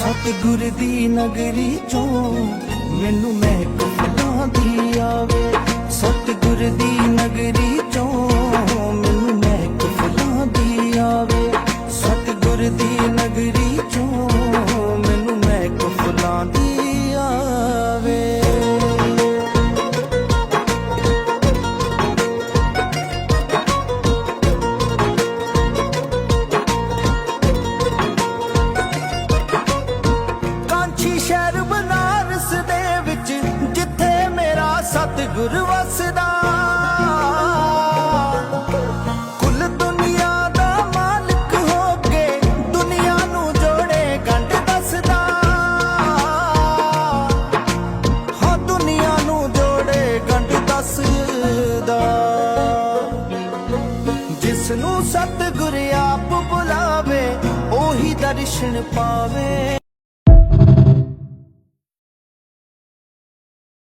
सतगुर दी नगरी चों मैनू महक फुलां दी आवे। सतगुर दी नगरी चों मैनू महक फुलां दी आवे। सतगुर दी नगरी चों मैनू महक फुलां दी आवे। शहर बनारस दे विच जिथे मेरा सतगुर वसदा। कुल दुनिया दा मालिक हो के दुनिया नू जोड़े गंढ दसदा। हाँ दुनिया नू जोड़े गंढ दसदा। जिसनू सतगुर आप बुलावे ओही दर्शन पावे।